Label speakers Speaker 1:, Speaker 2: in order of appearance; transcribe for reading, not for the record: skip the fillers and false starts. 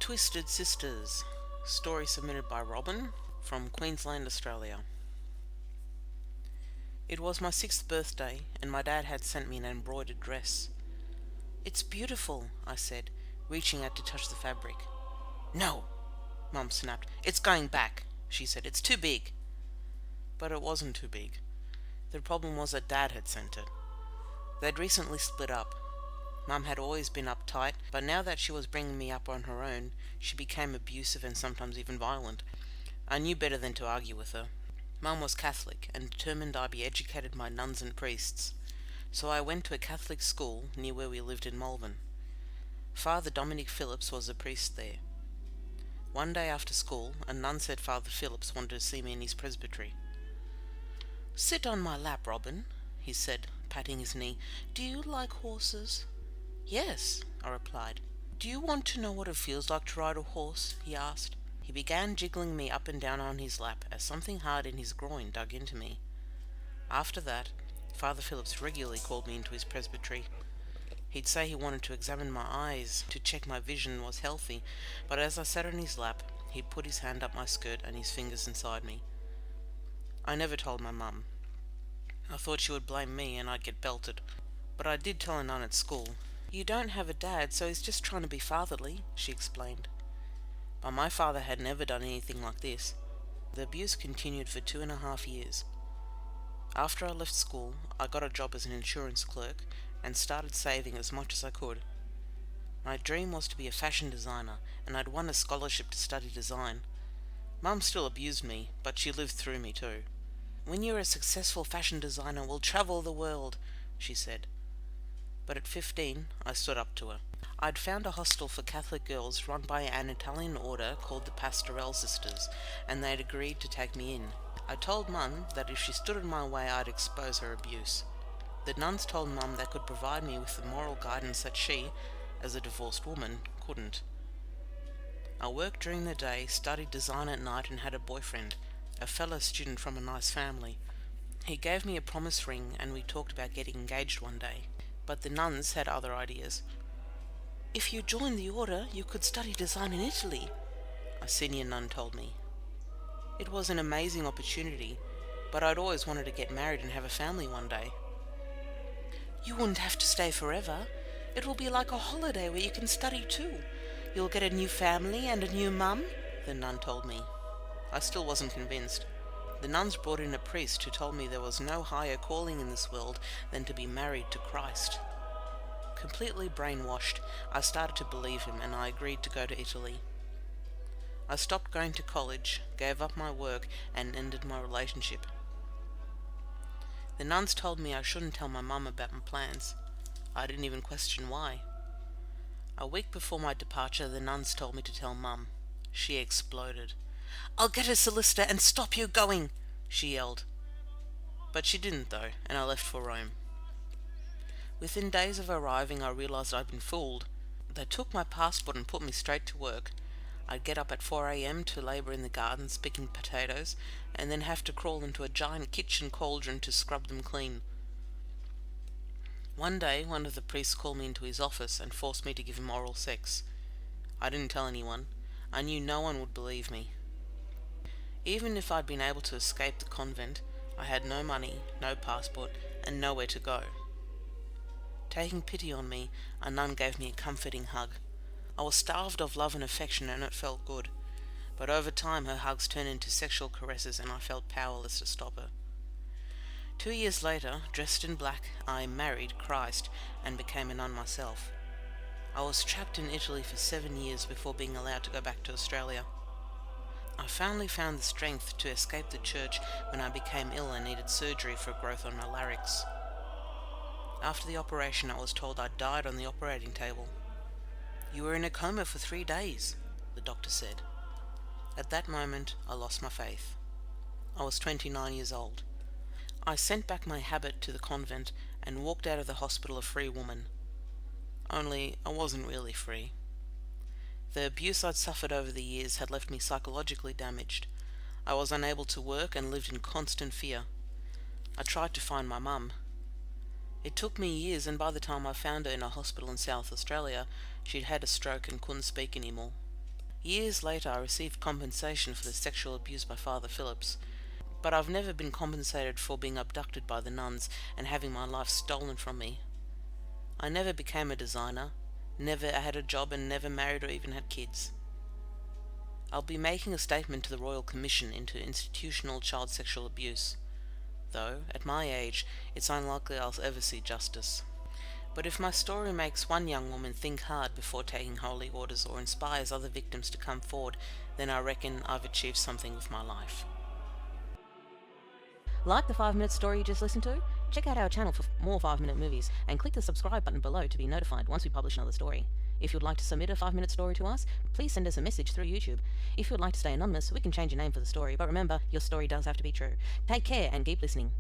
Speaker 1: Twisted Sisters. Story submitted by Robin from Queensland, Australia. It was my 6th birthday, and my dad had sent me an embroidered dress. "It's beautiful," I said, reaching out to touch the fabric. "No," Mum snapped. "It's going back," she said. "It's too big." But it wasn't too big. The problem was that Dad had sent it. They'd recently split up. Mum had always been uptight, but now that she was bringing me up on her own, she became abusive and sometimes even violent. I knew better than to argue with her. Mum was Catholic and determined I be educated by nuns and priests, so I went to a Catholic school near where we lived in Malvern. Father Dominic Phillips was the priest there. One day after school, a nun said Father Phillips wanted to see me in his presbytery. "Sit on my lap, Robin," he said, patting his knee. "Do you like horses?" "Yes," I replied. "Do you want to know what it feels like to ride a horse?" he asked. He began jiggling me up and down on his lap as something hard in his groin dug into me. After that, Father Phillips regularly called me into his presbytery. He'd say he wanted to examine my eyes to check my vision was healthy, but as I sat on his lap, he'd put his hand up my skirt and his fingers inside me. I never told my mum. I thought she would blame me and I'd get belted, but I did tell a nun at school. "You don't have a dad, so he's just trying to be fatherly," she explained. But my father had never done anything like this. The abuse continued for 2.5 years. After I left school, I got a job as an insurance clerk and started saving as much as I could. My dream was to be a fashion designer, and I'd won a scholarship to study design. Mum still abused me, but she lived through me too. "When you're a successful fashion designer, we'll travel the world," she said. But at 15, I stood up to her. I'd found a hostel for Catholic girls run by an Italian order called the Pastoral Sisters, and they'd agreed to take me in. I told Mum that if she stood in my way, I'd expose her abuse. The nuns told Mum they could provide me with the moral guidance that she, as a divorced woman, couldn't. I worked during the day, studied design at night, and had a boyfriend, a fellow student from a nice family. He gave me a promise ring, and we talked about getting engaged one day. But the nuns had other ideas. "If you joined the order, you could study design in Italy," a senior nun told me. It was an amazing opportunity, but I'd always wanted to get married and have a family one day. "You wouldn't have to stay forever. It will be like a holiday where you can study too. You'll get a new family and a new mum," the nun told me. I still wasn't convinced. The nuns brought in a priest who told me there was no higher calling in this world than to be married to Christ. Completely brainwashed, I started to believe him, and I agreed to go to Italy. I stopped going to college, gave up my work, and ended my relationship. The nuns told me I shouldn't tell my mum about my plans. I didn't even question why. A week before my departure, the nuns told me to tell Mum. She exploded. "I'll get a solicitor and stop you going," she yelled. But she didn't though, and I left for Rome. Within days of arriving, I realized I'd been fooled. They took my passport and put me straight to work. I'd get up at 4 a.m. to labour in the gardens picking potatoes, and then have to crawl into a giant kitchen cauldron to scrub them clean. One day, one of the priests called me into his office and forced me to give him oral sex. I didn't tell anyone. I knew no one would believe me. Even if I'd been able to escape the convent, I had no money, no passport, and nowhere to go. Taking pity on me, a nun gave me a comforting hug. I was starved of love and affection, and it felt good. But over time her hugs turned into sexual caresses, and I felt powerless to stop her. 2 years later, dressed in black, I married Christ and became a nun myself. I was trapped in Italy for 7 years before being allowed to go back to Australia. I finally found the strength to escape the church when I became ill and needed surgery for growth on my larynx. After the operation, I was told I died on the operating table. "You were in a coma for 3 days, the doctor said. At that moment, I lost my faith. I was 29 years old. I sent back my habit to the convent and walked out of the hospital a free woman. Only, I wasn't really free. The abuse I'd suffered over the years had left me psychologically damaged. I was unable to work and lived in constant fear. I tried to find my mum. It took me years, and by the time I found her in a hospital in South Australia, she'd had a stroke and couldn't speak anymore. Years later, I received compensation for the sexual abuse by Father Phillips, but I've never been compensated for being abducted by the nuns and having my life stolen from me. I never became a designer, never had a job, and never married or even had kids. I'll be making a statement to the Royal Commission into institutional child sexual abuse, though, at my age, it's unlikely I'll ever see justice. But if my story makes one young woman think hard before taking holy orders or inspires other victims to come forward, then I reckon I've achieved something with my life.
Speaker 2: Like the 5-minute story you just listened to? Check out our channel for more 5-minute movies and click the subscribe button below to be notified once we publish another story. If you'd like to submit a 5-minute story to us, please send us a message through YouTube. If you'd like to stay anonymous, we can change your name for the story, but remember, your story does have to be true. Take care and keep listening.